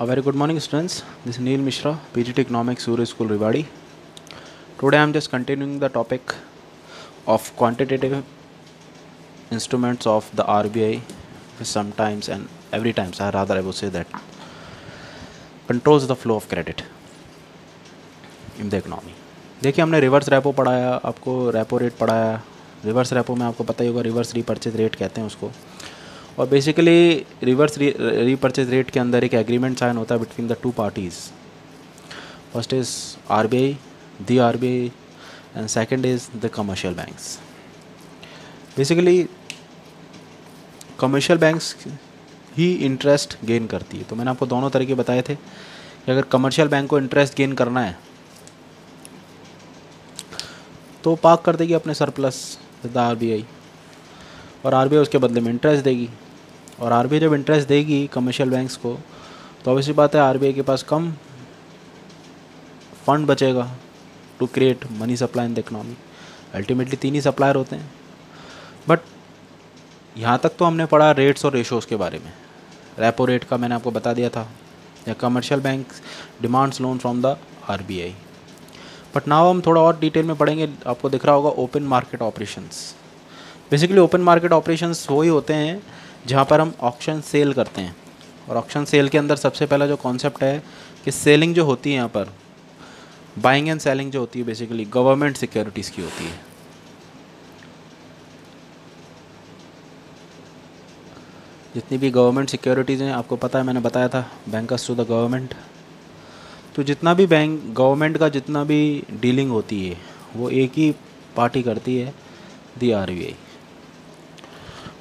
A very good morning, students. This is Neil Mishra, PGT Economics, Surya School, Rewari. Today I am just continuing the topic of quantitative instruments of the RBI, which sometimes and every times, I would say that, controls the flow of credit in the economy. देखिए हमने reverse repo पढ़ाया, आपको repo rate पढ़ाया. Reverse repo में आपको पता ही होगा, reverse repurchase rate कहते हैं उसको. और बेसिकली रिवर्स रीपर्चेज रेट के अंदर एक एग्रीमेंट साइन होता है between the two parties. First is RBI, the RBI, and second is the commercial banks. Basically commercial banks he interest gain करती है. तो मैंने आपको दोनों तरीके बताए थे कि अगर कमर्शियल बैंक को इंटरेस्ट गेन करना है तो पार्क कर देगी अपने सरप्लस द RBI, और RBI उसके बदले में इंटरेस्ट देगी. और RBI जब इंटरेस्ट देगी कमर्शियल बैंक्स को तो ऑब्वियसली बात है RBI के पास कम फंड बचेगा to create money supply in the economy. Ultimately तीन ही सप्लायर होते हैं. बट यहाँ तक तो हमने पढ़ा रेट्स और रेशोज़ के बारे में. रेपो रेट का मैंने आपको बता दिया था, या commercial bank demands loan from the RBI. But now हम थोड़ा और डिटेल में पढ़ेंगे. आपको दिख रहा होगा open market operations. Basically open market operations वही होते हैं जहाँ पर हम ऑक्शन सेल करते हैं. और ऑक्शन सेल के अंदर सबसे पहला जो कॉन्सेप्ट है कि सेलिंग जो होती है, यहाँ पर बाइंग एंड सेलिंग जो होती है बेसिकली गवर्नमेंट सिक्योरिटीज़ की होती है. जितनी भी गवर्नमेंट सिक्योरिटीज़ हैं, आपको पता है मैंने बताया था, बैंकर्स टू द गवर्नमेंट. तो जितना भी बैंक गवर्नमेंट का जितना भी डीलिंग होती है वो एक ही पार्टी करती है, द RBI.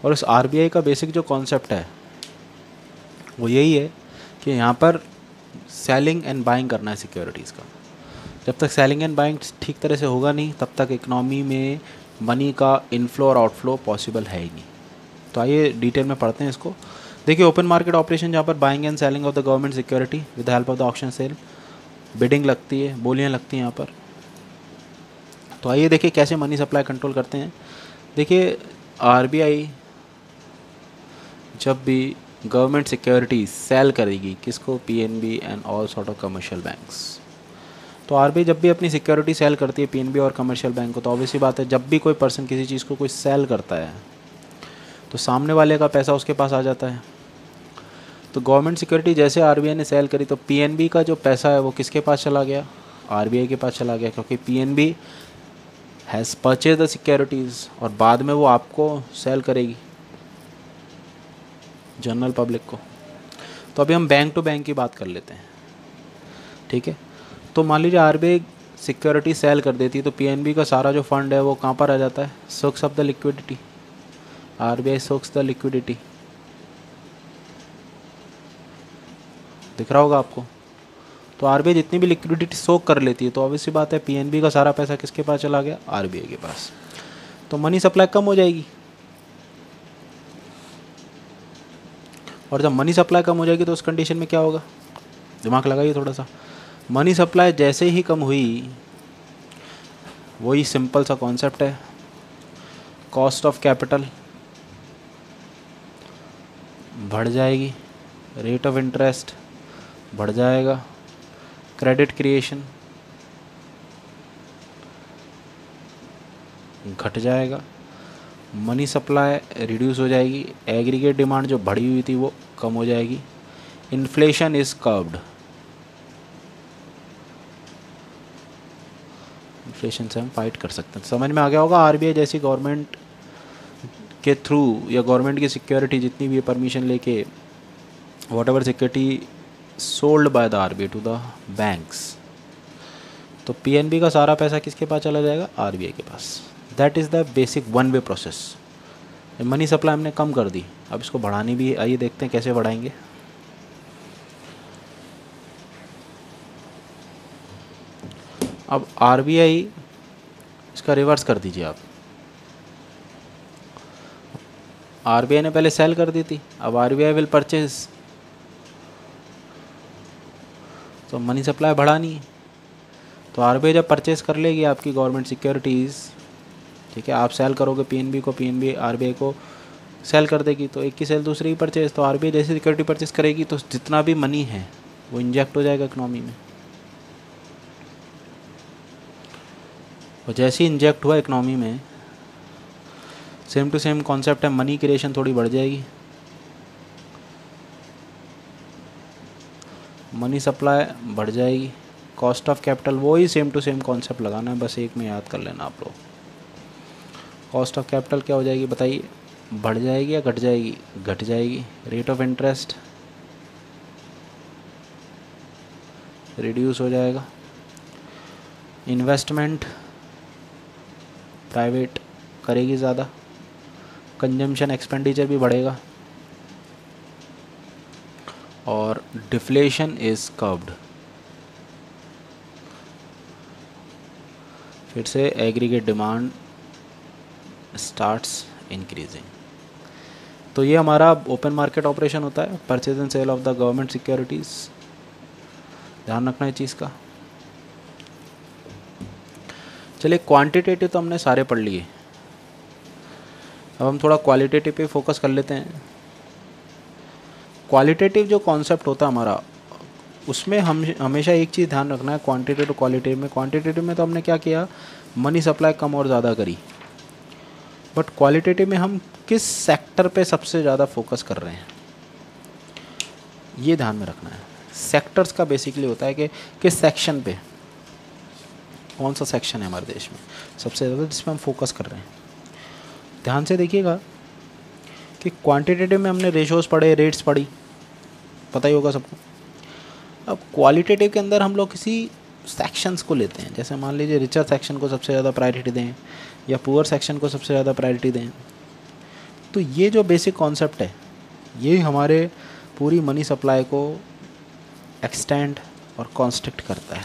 और उस RBI का बेसिक जो कॉन्सेप्ट है वो यही है कि यहाँ पर सेलिंग एंड बाइंग करना है सिक्योरिटीज़ का. जब तक सेलिंग एंड बाइंग ठीक तरह से होगा नहीं तब तक इकनॉमी में मनी का इनफ्लो और आउटफ्लो पॉसिबल है ही नहीं. तो आइए डिटेल में पढ़ते हैं इसको. देखिए ओपन मार्केट ऑपरेशन जहाँ पर buying and selling of the government security with the help of the auction sale, bidding लगती है, बोलियाँ लगती हैं यहाँ पर. तो आइए देखिए कैसे मनी सप्लाई कंट्रोल करते हैं. देखिए RBI जब भी गवर्नमेंट सिक्योरिटी सेल करेगी किसको, PNB and all sort of commercial banks. तो RBI जब भी अपनी सिक्योरिटी सेल करती है PNB और कमर्शियल बैंक को, तो ऑब्वियसली बात है जब भी कोई पर्सन किसी चीज़ को कोई सेल करता है तो सामने वाले का पैसा उसके पास आ जाता है. तो गवर्नमेंट सिक्योरिटी जैसे RBI ने सेल करी तो PNB का जो पैसा है वो किसके पास चला गया, RBI के पास चला गया, क्योंकि PNB has purchase the securities और बाद में वो आपको सेल करेगी जनरल पब्लिक को. तो अभी हम बैंक टू बैंक की बात कर लेते हैं, ठीक है. तो मान लीजिए RBI सिक्योरिटी सेल कर देती है तो PNB का सारा जो फंड है वो कहाँ पर आ जाता है, socks of the liquidity. RBI socks the liquidity. दिख रहा होगा आपको. तो RBI जितनी भी लिक्विडिटी सोक कर लेती है तो ऑब्वियसली बात है PNB का सारा पैसा किसके पास चला गया, RBI के पास. तो मनी सप्लाई कम हो जाएगी. और जब मनी सप्लाई कम हो जाएगी तो उस कंडीशन में क्या होगा, दिमाग लगाइए थोड़ा सा. मनी सप्लाई जैसे ही कम हुई, वही सिंपल सा कॉन्सेप्ट है, कॉस्ट ऑफ कैपिटल बढ़ जाएगी, रेट ऑफ इंटरेस्ट बढ़ जाएगा, क्रेडिट क्रिएशन घट जाएगा, मनी सप्लाई रिड्यूस हो जाएगी, एग्रीगेट डिमांड जो बढ़ी हुई थी वो कम हो जाएगी, इन्फ्लेशन इज कर्व्ड. इन्फ्लेशन से हम फाइट कर सकते हैं. समझ में आ गया होगा. RBI जैसी गवर्नमेंट के थ्रू या गवर्नमेंट की सिक्योरिटी जितनी भी परमिशन लेके whatever security sold by the RBI to the banks, तो PNB का सारा पैसा किसके पास चला जाएगा, RBI के पास. That is the basic one way process. Money supply हमने कम कर दी, अब इसको बढ़ानी भी है. आइए देखते हैं कैसे बढ़ाएंगे. अब RBI इसका रिवर्स कर दीजिए आप. RBI ने पहले सेल कर दी थी, अब RBI विल परचेज, तो मनी सप्लाई बढ़ानी है. तो RBI जब परचेज कर लेगी आपकी गवर्नमेंट सिक्योरिटीज़, ठीक है, आप सेल करोगे PNB को, PNB RBI को सेल कर देगी, तो एक की सेल दूसरी की परचेज. तो RBI जैसे सिक्योरिटी परचेज करेगी तो जितना भी मनी है वो इंजेक्ट हो जाएगा इकोनॉमी में, और जैसे ही इंजेक्ट हुआ इकोनॉमी में, सेम टू सेम कॉन्सेप्ट है, मनी क्रिएशन थोड़ी बढ़ जाएगी, मनी सप्लाई बढ़ जाएगी, कॉस्ट ऑफ कैपिटल वही सेम टू सेम कॉन्सेप्ट लगाना है, बस एक में याद कर लेना आप लोग। कॉस्ट ऑफ कैपिटल क्या हो जाएगी बताइए, बढ़ जाएगी या घट जाएगी? घट जाएगी। रेट ऑफ इंटरेस्ट रिड्यूस हो जाएगा। इन्वेस्टमेंट प्राइवेट करेगी ज़्यादा, कंजम्पशन एक्सपेंडिचर भी बढ़ेगा, और डिफ्लेशन इज़ कर्व्ड। फिर से एग्रीगेट डिमांड स्टार्ट्स इंक्रीजिंग। तो ये हमारा ओपन मार्केट ऑपरेशन होता है, purchase and sale of the government securities. ध्यान रखना है चीज़ का। चलिए, क्वांटिटेटिव तो हमने सारे पढ़ लिए, अब हम थोड़ा क्वालिटेटिव पे फोकस कर लेते हैं। क्वालिटेटिव जो कॉन्सेप्ट होता है हमारा, उसमें हम हमेशा एक चीज़ ध्यान रखना है, क्वांटिटेटिव क्वालिटेटिव में। क्वांटिटेटिव में तो हमने क्या किया, मनी सप्लाई कम और ज़्यादा करी, बट क्वालिटेटिव में हम किस सेक्टर पे सबसे ज़्यादा फोकस कर रहे हैं, ये ध्यान में रखना है। सेक्टर्स का बेसिकली होता है कि किस सेक्शन पे, कौन सा सेक्शन है हमारे देश में सबसे ज़्यादा जिसमें हम फोकस कर रहे हैं। ध्यान से देखिएगा कि क्वांटिटेटिव में हमने रेशोज़ पढ़े, रेट्स पढ़ी, पता ही होगा सबको। अब क्वालिटेटिव के अंदर हम लोग किसी सेक्शंस को लेते हैं, जैसे मान लीजिए रिचर सेक्शन को सबसे ज़्यादा प्रायोरिटी दें या पुअर सेक्शन को सबसे ज़्यादा प्रायोरिटी दें। तो ये जो बेसिक कॉन्सेप्ट है, ये हमारे पूरी मनी सप्लाई को एक्सटेंड और कॉन्स्ट्रिक्ट करता है।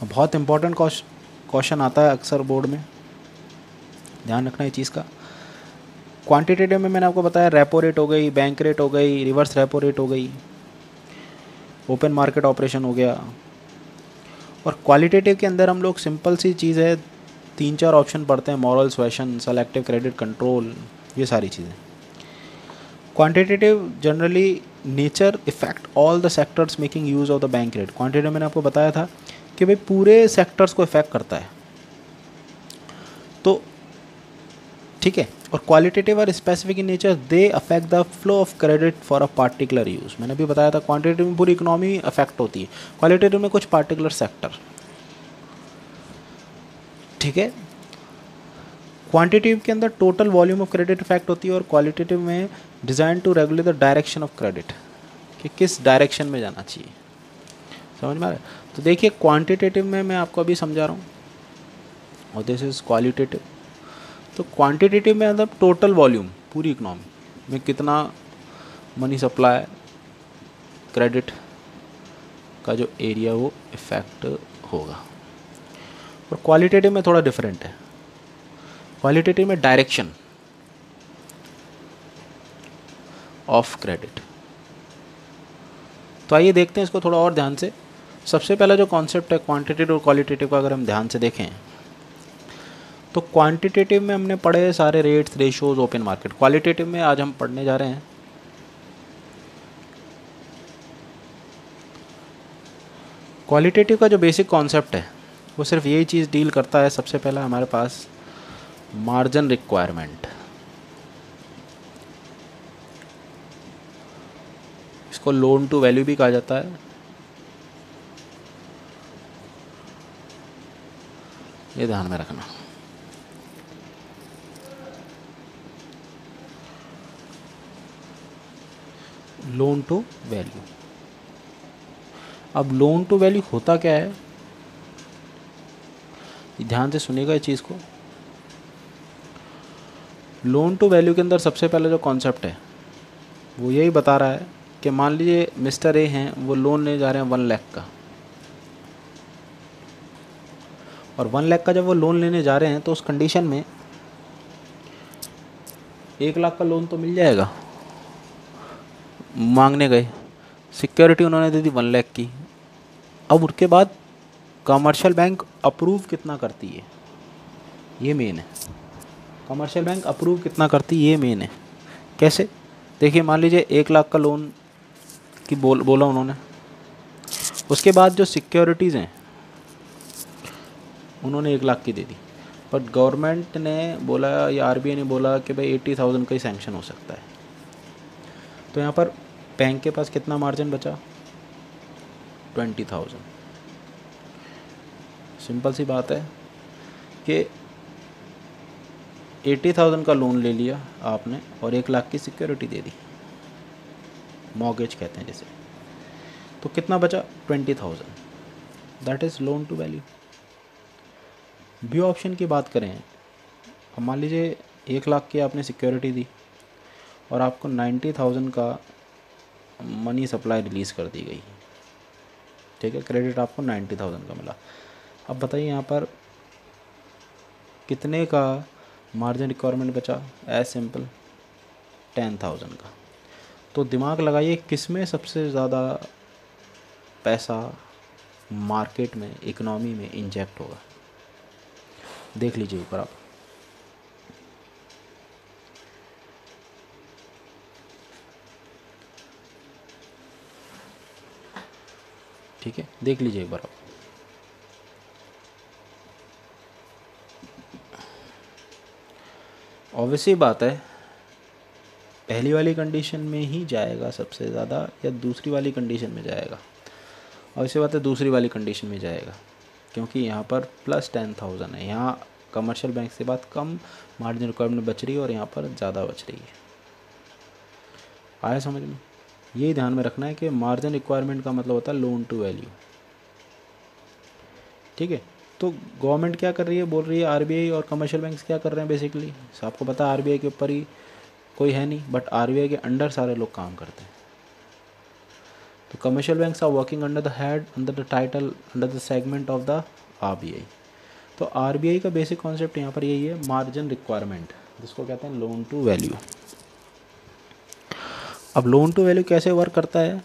बहुत इंपॉर्टेंट क्वेश्चन आता है अक्सर बोर्ड में, ध्यान रखना है चीज़ का। क्वांटिटेटिव में मैंने आपको बताया रेपो रेट हो गई, बैंक रेट हो गई, रिवर्स रेपो रेट हो गई, ओपन मार्केट ऑपरेशन हो गया। और क्वालिटेटिव के अंदर हम लोग सिंपल सी चीज़ है, 3-4 ऑप्शन पढ़ते हैं, moral suasion, selective credit control, ये सारी चीज़ें। Quantitative generally nature effect all the sectors making use of the bank rate. Quantitative मैंने आपको बताया था कि भाई पूरे सेक्टर्स को इफेक्ट करता है, तो ठीक है। और क्वालिटेटिव और specific in nature, they affect the flow of credit for a particular use. मैंने भी बताया था क्वांटिटेटिव में पूरी इकोनॉमी अफेक्ट होती है, क्वालिटेटिव में कुछ पार्टिकुलर सेक्टर, ठीक है। क्वांटिटेटिव के अंदर total volume of credit effect होती है, और क्वालिटेटिव में design to regulate the direction of credit, कि किस डायरेक्शन में जाना चाहिए। समझ में आ रहा है? तो देखिए, क्वांटिटेटिव में मैं आपको अभी समझा रहा हूँ, और दिस इज़ क्वालिटेटिव। तो क्वांटिटेटिव में मतलब टोटल वॉल्यूम, पूरी इकोनॉमी में कितना मनी सप्लाई क्रेडिट का जो एरिया वो इफेक्ट होगा। और क्वालिटेटिव में थोड़ा डिफरेंट है, क्वालिटेटिव में डायरेक्शन ऑफ क्रेडिट। तो आइए देखते हैं इसको थोड़ा और ध्यान से। सबसे पहला जो कॉन्सेप्ट है क्वांटिटेटिव और क्वालिटेटिव का, अगर हम ध्यान से देखें तो क्वांटिटेटिव में हमने पढ़े सारे rates, ratios, open market. Qualitative में आज हम पढ़ने जा रहे हैं क्वालिटेटिव का जो बेसिक कॉन्सेप्ट है वो सिर्फ यही चीज़ डील करता है। सबसे पहला हमारे पास मार्जिन रिक्वायरमेंट, इसको लोन टू वैल्यू भी कहा जाता है, ये ध्यान में रखना। लोन टू वैल्यू, अब लोन टू वैल्यू होता क्या है, ध्यान से सुनिएगा इस चीज़ को। लोन टू वैल्यू के अंदर सबसे पहले जो कॉन्सेप्ट है वो यही बता रहा है कि मान लीजिए मिस्टर ए हैं, वो लोन ले जा रहे हैं 1 लाख का, और 1 लाख का जब वो लोन लेने जा रहे हैं तो उस कंडीशन में 1 लाख का लोन तो मिल जाएगा। मांगने गए, सिक्योरिटी उन्होंने दे दी 1 लाख की। अब उसके बाद कमर्शियल बैंक अप्रूव कितना करती है, ये मेन है। कमर्शियल बैंक अप्रूव कितना करती है, ये मेन है। कैसे? देखिए, मान लीजिए 1 लाख का लोन की बोला उन्होंने, उसके बाद जो सिक्योरिटीज़ हैं उन्होंने 1 लाख की दे दी, बट गवर्नमेंट ने बोला या आरबीआई ने बोला कि भाई 80,000 का ही सैंक्शन हो सकता है। तो यहाँ पर बैंक के पास कितना मार्जिन बचा? 20,000। सिंपल सी बात है कि 80,000 का लोन ले लिया आपने और 1 लाख की सिक्योरिटी दे दी, मॉर्गेज कहते हैं जैसे, तो कितना बचा? 20,000। That is loan to value. B option की बात करें, अब मान लीजिए 1 लाख की आपने सिक्योरिटी दी और आपको 90,000 का मनी सप्लाई रिलीज़ कर दी गई, ठीक है, क्रेडिट आपको 90,000 का मिला। अब बताइए यहाँ पर कितने का मार्जिन रिक्वायरमेंट बचा? एज सिंपल 10,000 का। तो दिमाग लगाइए किस में सबसे ज़्यादा पैसा मार्केट में, इकोनॉमी में इंजेक्ट होगा? देख लीजिए ऊपर आप। ठीक है, देख लीजिए एक बार आप। ऑब्वियसली बात है, पहली वाली कंडीशन में ही जाएगा सबसे ज़्यादा या दूसरी वाली कंडीशन में जाएगा? ऑब्वियसली बात है दूसरी वाली कंडीशन में जाएगा, क्योंकि यहाँ पर प्लस 10,000 है। यहाँ कमर्शियल बैंक से बात कम मार्जिन रिक्वायरमेंट बच रही है और यहाँ पर ज़्यादा बच रही है। आया समझ में? ये ध्यान में रखना है कि मार्जिन रिक्वायरमेंट का मतलब होता है लोन टू वैल्यू, ठीक है। तो गवर्नमेंट क्या कर रही है, बोल रही है आरबीआई और कमर्शियल बैंक्स क्या कर रहे हैं बेसिकली, आपको पता है आरबीआई के ऊपर ही कोई है नहीं, बट आरबीआई के अंडर सारे लोग काम करते हैं। तो commercial banks are working under the head, under the title, under the segment of the RBI. तो आरबीआई का बेसिक कॉन्सेप्ट यहाँ पर यही है, मार्जिन रिक्वायरमेंट, जिसको कहते हैं लोन टू वैल्यू। अब लोन टू वैल्यू कैसे वर्क करता है,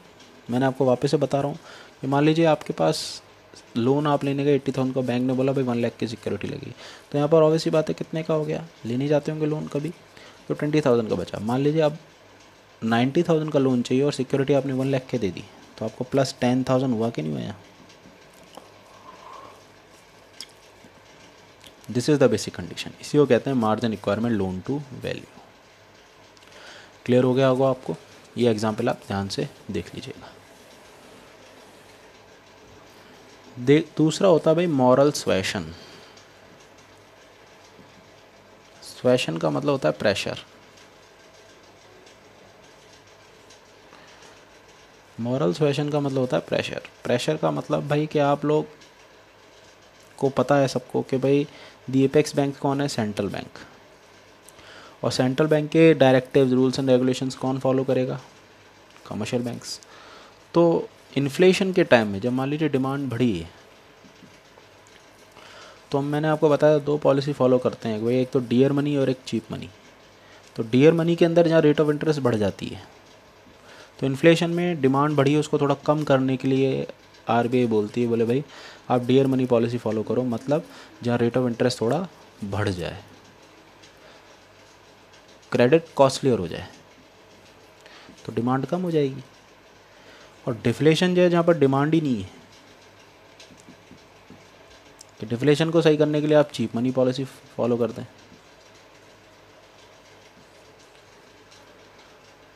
मैंने आपको वापस से बता रहा हूँ कि मान लीजिए आपके पास लोन आप लेने गए 80,000 का, बैंक ने बोला भाई 1 लाख की सिक्योरिटी लगी, तो यहाँ पर ऑब्वियसली बात है कितने का हो गया, लेने जाते होंगे लोन कभी, तो 20,000 का बचा। मान लीजिए आप 90,000 का लोन चाहिए और सिक्योरिटी आपने 1 लाख के दे दी, तो आपको प्लस 10,000 हुआ कि नहीं हुआ? This is the basic condition, इसी को कहते हैं margin requirement loan to value. Clear हो गया होगा आपको? ये एग्जाम्पल आप ध्यान से देख लीजिएगा। दूसरा होता है भाई मॉरल स्वेशन। स्वेशन का मतलब होता है प्रेशर। मॉरल स्वेशन का मतलब होता है प्रेशर। प्रेशर का मतलब भाई कि आप लोग को पता है सबको कि भाई दी एपेक्स बैंक कौन है? Central bank. और सेंट्रल बैंक के डायरेक्टिव्स, रूल्स एंड रेगुलेशंस कौन फॉलो करेगा? Commercial banks. तो इन्फ्लेशन के टाइम में जब मान लीजिए डिमांड बढ़ी है, तो मैंने आपको बताया 2 पॉलिसी फॉलो करते हैं भाई, एक तो डियर मनी और एक चीप मनी। तो डियर मनी के अंदर जहाँ रेट ऑफ इंटरेस्ट बढ़ जाती है, तो इन्फ्लेशन में डिमांड बढ़ी है उसको थोड़ा कम करने के लिए आरबीआई बोलती है, बोले भाई आप डियर मनी पॉलिसी फॉलो करो, मतलब जहाँ रेट ऑफ इंटरेस्ट थोड़ा बढ़ जाए, क्रेडिट कॉस्टलियर हो जाए, तो डिमांड कम हो जाएगी। और डिफ्लेशन जो है जहाँ पर डिमांड ही नहीं है, कि डिफ्लेशन को सही करने के लिए आप चीप मनी पॉलिसी फॉलो करते हैं।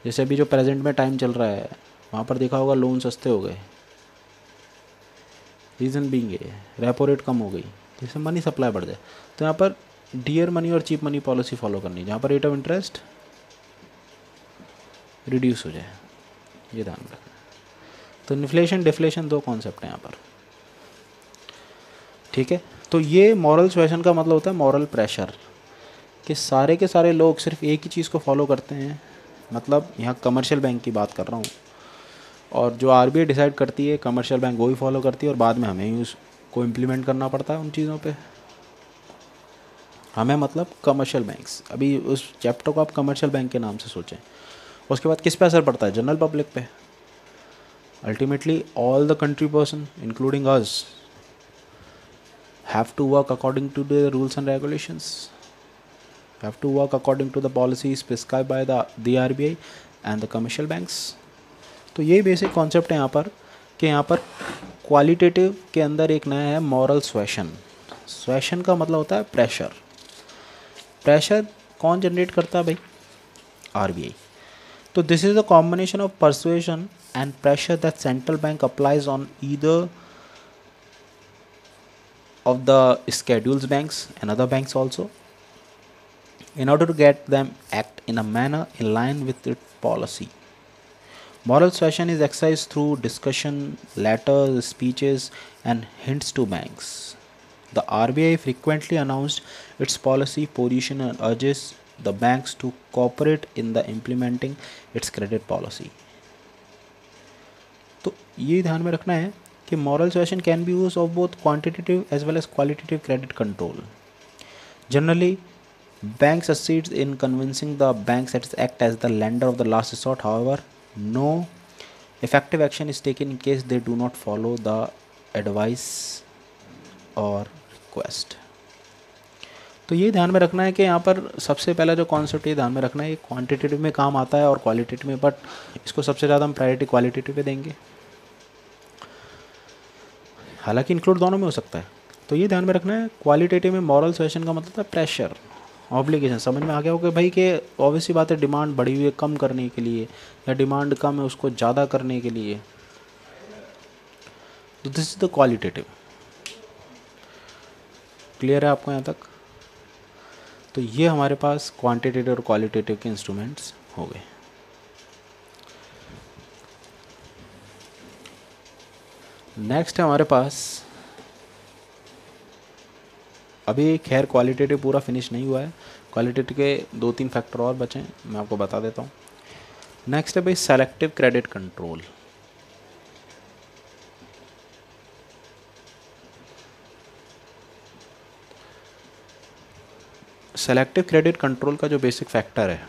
जैसे अभी जो प्रेजेंट में टाइम चल रहा है, वहाँ पर देखा होगा लोन सस्ते हो गए, रीज़न बीइंग है रेपो रेट कम हो गई, जिससे मनी सप्लाई बढ़ जाए। तो यहाँ पर डियर मनी और चीप मनी पॉलिसी फॉलो करनी है, जहाँ पर रेट ऑफ इंटरेस्ट रिड्यूस हो जाए, ये ध्यान रखना। तो इन्फ्लेशन डिफ्लेशन 2 कॉन्सेप्ट हैं यहाँ पर, ठीक है। तो ये मॉरल स्वेशन का मतलब होता है मॉरल प्रेशर, कि सारे के सारे लोग सिर्फ एक ही चीज़ को फॉलो करते हैं, मतलब यहाँ कमर्शियल बैंक की बात कर रहा हूँ, और जो आरबीआई डिसाइड करती है कमर्शियल बैंक वही फॉलो करती है, और बाद में हमें ही उसको इम्प्लीमेंट करना पड़ता है उन चीज़ों पे। हमें मतलब कमर्शियल बैंक्स, अभी उस चैप्टर को आप कमर्शियल बैंक के नाम से सोचें। उसके बाद किस पे असर पड़ता है? जनरल पब्लिक पे। Ultimately all the country person including us have to work according to the rules and regulations, have to work according to the policies prescribed by the RBI and the commercial banks। तो ये basic concept है यहाँ पर, कि यहाँ पर qualitative के अंदर एक नया है मॉरल सुएशन। सुएशन का मतलब होता है प्रेशर। प्रेशर कौन जनरेट करता है भाई? आरबीआई। तो this is the combination of persuasion and pressure that central bank applies on either of the schedules banks and other banks also in order to get them act in a manner in line with its policy. Moral suasion is exercised through discussion, letters, speeches and hints to banks. The RBI frequently announced its policy position and urges the banks to cooperate in the implementing its credit policy. तो ये ध्यान में रखना है कि moral suasion can be used of both quantitative as well as qualitative credit control. Generally, bank succeeds in convincing the banks that act as the lender of the last resort. However, no effective action is taken in case they do not follow the advice or request. तो ये ध्यान में रखना है कि यहाँ पर सबसे पहला जो कॉन्सेप्ट ये ध्यान में रखना है, ये क्वांटिटेटिव में काम आता है और क्वालिटेटिव में, बट इसको सबसे ज़्यादा हम प्रायोरिटी क्वालिटेटिव पे देंगे, हालांकि इंक्लूड दोनों में हो सकता है। तो ये ध्यान में रखना है, क्वालिटेटिव में मॉरल सुएशन का मतलब है प्रेशर, ऑब्लिगेशन। समझ में आ गया होगा भाई कि ऑब्वियसली बात है, डिमांड बढ़ी हुई है कम करने के लिए, या डिमांड कम है उसको ज़्यादा करने के लिए। तो this is the qualitative. Clear है आपको यहाँ तक? तो ये हमारे पास क्वांटिटेटिव और क्वालिटेटिव के इंस्ट्रूमेंट्स हो गए। नेक्स्ट है हमारे पास, अभी खैर क्वालिटेटिव पूरा फिनिश नहीं हुआ है, क्वालिटेटिव के 2-3 फैक्टर और बचे हैं, मैं आपको बता देता हूँ। नेक्स्ट है भाई selective credit control. Selective credit control का जो बेसिक फैक्टर है,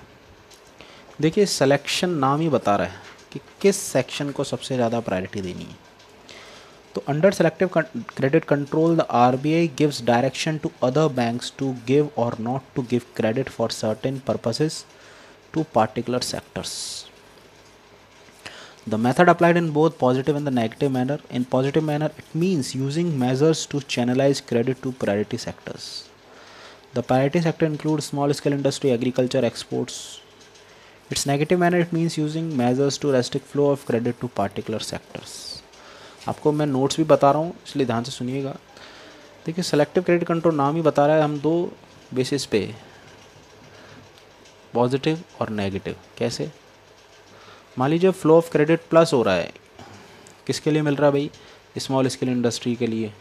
देखिए सिलेक्शन नाम ही बता रहा है कि किस सेक्शन को सबसे ज़्यादा प्रायोरिटी देनी है। तो under selective credit control the RBI gives direction to other banks to give और not to give credit for certain purposes to particular sectors. The method applied in both positive and the negative manner. In positive manner, it means using measures to channelize credit to priority sectors. The priority sector includes small scale industry, agriculture, exports. Its negative manner, it means using measures to restrict flow of credit to particular sectors. आपको मैं notes भी बता रहा हूँ, इसलिए ध्यान से सुनिएगा. देखिए सेलेक्टिव क्रेडिट कंट्रोल नाम ही बता रहा है, हम दो बेसिस पे, पॉजिटिव और नेगेटिव. कैसे? मान लीजिए फ्लो ऑफ क्रेडिट प्लस हो रहा है, किसके लिए मिल रहा है भाई? स्मॉल स्केल इंडस्ट्री के लिए,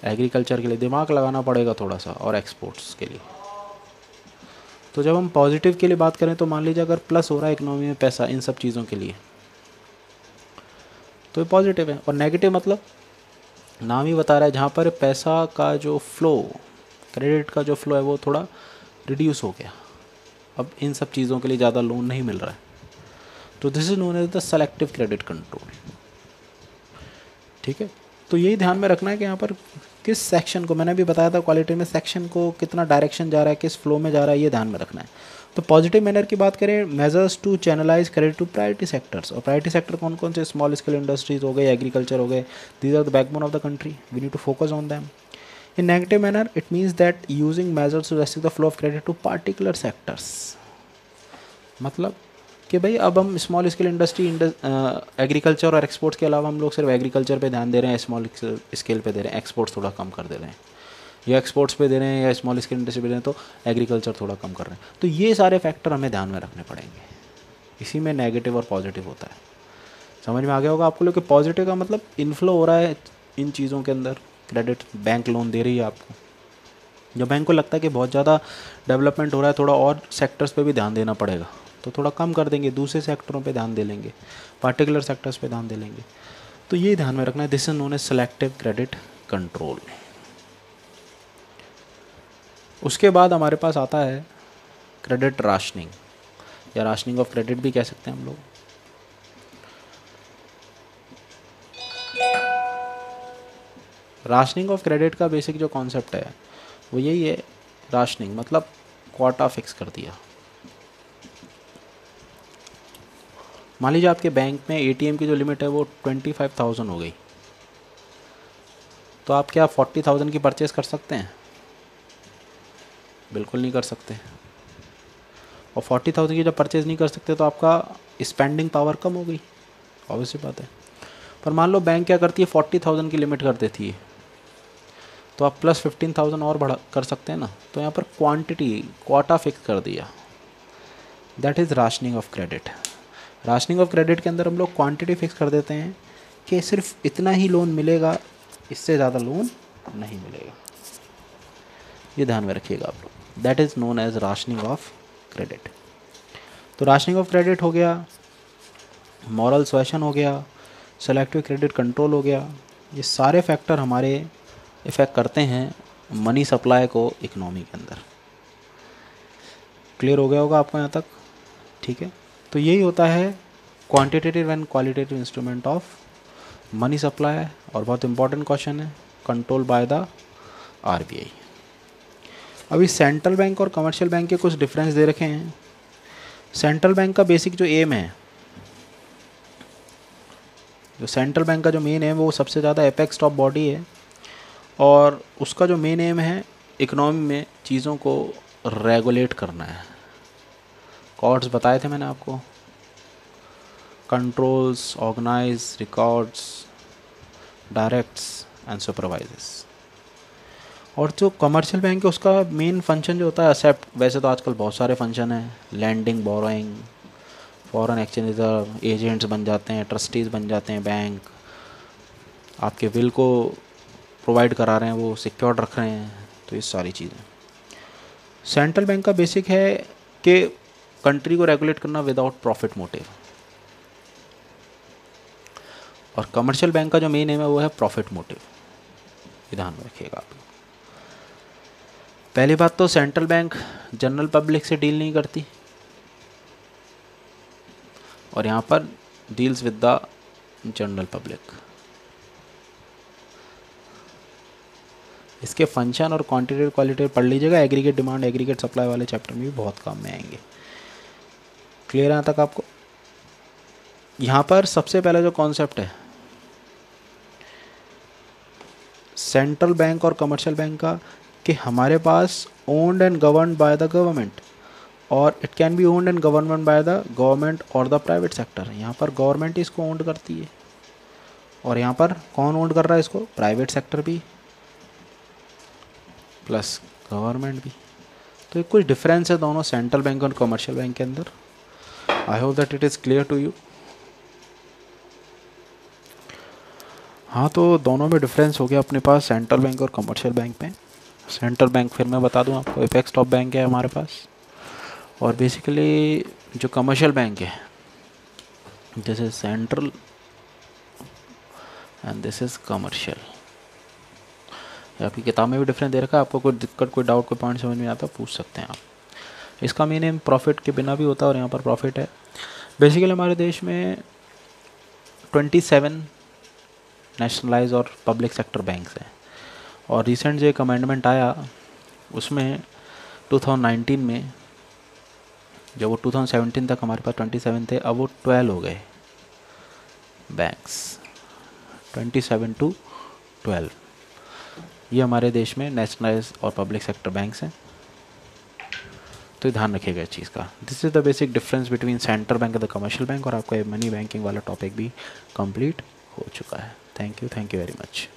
एग्रीकल्चर के लिए दिमाग लगाना पड़ेगा थोड़ा सा, और एक्सपोर्ट्स के लिए. तो जब हम पॉजिटिव के लिए बात करें तो मान लीजिए अगर प्लस हो रहा है इकोनॉमी में पैसा इन सब चीज़ों के लिए, तो ये पॉजिटिव है. और नेगेटिव मतलब नाम ही बता रहा है, जहाँ पर पैसा का जो फ्लो, क्रेडिट का जो फ्लो है वो थोड़ा रिड्यूस हो गया, अब इन सब चीज़ों के लिए ज़्यादा लोन नहीं मिल रहा है. तो this is known as the selective credit control. ठीक है, तो यही ध्यान में रखना है कि यहाँ पर किस सेक्शन को, मैंने भी बताया था क्वालिटी में, सेक्शन को कितना डायरेक्शन जा रहा है, किस फ्लो में जा रहा है, ये ध्यान में रखना है. तो पॉजिटिव मैनर की बात करें, measures to channelize credit to priority sectors. और प्रायोरिटी सेक्टर कौन कौन से? स्मॉल स्केल इंडस्ट्रीज हो गए, एग्रीकल्चर हो गए. These are the backbone of the country, we need to focus on them. In negative manner, it means that using measures to restrict the flow of credit to particular sectors. मतलब कि भाई अब हम small scale industry, agriculture और exports के अलावा हम लोग सिर्फ एग्रीकल्चर पे ध्यान दे रहे हैं, स्मॉल स्केल पे दे रहे हैं, एक्सपोर्ट्स थोड़ा कम कर दे रहे हैं, या एक्सपोर्ट्स पे दे रहे हैं या स्मॉल स्केल इंडस्ट्री पे दे रहे हैं, तो एग्रीकल्चर थोड़ा कम कर रहे हैं. तो ये सारे फैक्टर हमें ध्यान में रखने पड़ेंगे. इसी में नेगेटिव और पॉजिटिव होता है. समझ में आ गया होगा आपको लोग कि पॉजिटिव का मतलब इनफ्लो हो रहा है इन चीज़ों के अंदर, क्रेडिट, बैंक लोन दे रही है आपको. जब बैंक को लगता है कि बहुत ज़्यादा डेवलपमेंट हो रहा है, थोड़ा और सेक्टर्स पे भी ध्यान देना पड़ेगा, तो थोड़ा कम कर देंगे, दूसरे सेक्टरों पे ध्यान दे लेंगे, पार्टिकुलर सेक्टर्स पे ध्यान दे लेंगे. तो ये ध्यान में रखना है. This is known as selective credit control. उसके बाद हमारे पास आता है क्रेडिट राशनिंग, या राशनिंग ऑफ क्रेडिट भी कह सकते हैं हम लोग. राशनिंग ऑफ क्रेडिट का बेसिक जो कॉन्सेप्ट है वो यही है. राशनिंग मतलब क्वाटा फिक्स कर दिया. मान लीजिए आपके बैंक में एटीएम की जो लिमिट है वो 25,000 हो गई, तो आप क्या 40,000 की परचेज़ कर सकते हैं? बिल्कुल नहीं कर सकते। और 40,000 की जब परचेज़ नहीं कर सकते तो आपका स्पेंडिंग पावर कम हो गई, ऑब्वियसली बात है। पर मान लो बैंक क्या करती है, 40,000 की लिमिट कर देती है, तो आप प्लस 15,000 और बढ़ा कर सकते हैं ना। तो यहाँ पर क्वांटिटी क्वाटा फिक्स कर दिया, that is rationing of credit. Rationing of credit के अंदर हम लोग क्वांटिटी फिक्स कर देते हैं कि सिर्फ इतना ही लोन मिलेगा, इससे ज़्यादा लोन नहीं मिलेगा। ये ध्यान में रखिएगा आप लोग, that is known as rationing of credit. तो राशनिंग ऑफ क्रेडिट हो गया, मॉरल सुएशन हो गया, सेलेक्टिव क्रेडिट कंट्रोल हो गया। ये सारे फैक्टर हमारे इफ़ेक्ट करते हैं मनी सप्लाई को इकोनॉमी के अंदर। क्लियर हो गया होगा आपको यहाँ तक? ठीक है, तो यही होता है quantitative and qualitative instrument of money supply. और बहुत इंपॉर्टेंट क्वेश्चन है, कंट्रोल बाय द आरबीआई। अभी सेंट्रल बैंक और कमर्शियल बैंक के कुछ डिफरेंस दे रखे हैं। सेंट्रल बैंक का बेसिक जो एम है, जो सेंट्रल बैंक का जो मेन एम है वो सबसे ज़्यादा एपेक्स टॉप बॉडी है, और उसका जो मेन एम है इकोनॉमी में चीज़ों को रेगुलेट करना है। कॉर्ड्स बताए थे मैंने आपको, controls, organise, records, directs and supervises. और जो कमर्शियल बैंक है उसका मेन फंक्शन जो होता है एक्सेप्ट, वैसे तो आजकल बहुत सारे फंक्शन हैं, lending, borrowing, foreign exchange reserve, agents बन जाते हैं, ट्रस्टीज़ बन जाते हैं, बैंक आपके विल को प्रोवाइड करा रहे हैं, वो सिक्योर्ड रख रहे हैं, तो ये सारी चीज़ें। सेंट्रल बैंक का बेसिक है कि कंट्री को रेगुलेट करना विदाउट प्रॉफिट मोटिव, और कमर्शियल बैंक का जो मेन एम है वो है प्रॉफिट मोटिव। ये ध्यान में रखिएगा आप। पहली बात तो सेंट्रल बैंक जनरल पब्लिक से डील नहीं करती, और यहाँ पर deals with the general public. इसके फंक्शन और क्वांटिटेटिव क्वालिटेटिव पढ़ लीजिएगा, एग्रीगेट डिमांड, एग्रीगेट सप्लाई वाले चैप्टर में भी बहुत काम में आएंगे। क्लियर है यहाँ तक आपको? यहाँ पर सबसे पहला जो कॉन्सेप्ट है सेंट्रल बैंक और कमर्शियल बैंक का, कि हमारे पास owned and governed by the government, और it can be owned and government by the government और द प्राइवेट सेक्टर। यहाँ पर गवर्नमेंट इसको ओन्ड करती है, और यहाँ पर कौन ओन्ड कर रहा है इसको? प्राइवेट सेक्टर भी प्लस गवर्नमेंट भी। तो कुछ डिफरेंस है दोनों सेंट्रल बैंक और कमर्शियल बैंक के अंदर। I hope that it is clear to you. हाँ, तो दोनों में डिफरेंस हो गया अपने पास सेंट्रल बैंक और कमर्शियल बैंक में। सेंट्रल बैंक फिर मैं बता दूं आपको, एपेक्स टॉप बैंक है हमारे पास, और बेसिकली जो कमर्शियल बैंक है this is central and this is commercial. आपकी किताब में भी डिफरेंस दे रखा है, आपको कोई दिक्कत, कोई डाउट, कोई पॉइंट समझ में आता पूछ सकते हैं आप। इसका मेन एम प्रॉफिट के बिना भी होता है, और यहाँ पर प्रॉफिट है। बेसिकली हमारे देश में 27 नेशनलाइज और पब्लिक सेक्टर बैंक्स हैं, और रिसेंट जो एक अमेंडमेंट आया उसमें 2019 में, जब वो 2017 तक हमारे पास 27 थे, अब वो 12 हो गए बैंक्स, 27 to 12। ये हमारे देश में नेशनलाइज और पब्लिक सेक्टर बैंक्स हैं, तो ध्यान रखिएगा इस चीज़ का। This is the basic difference between central bank and the commercial bank, और आपका मनी बैंकिंग वाला टॉपिक भी कंप्लीट हो चुका है। Thank you very much.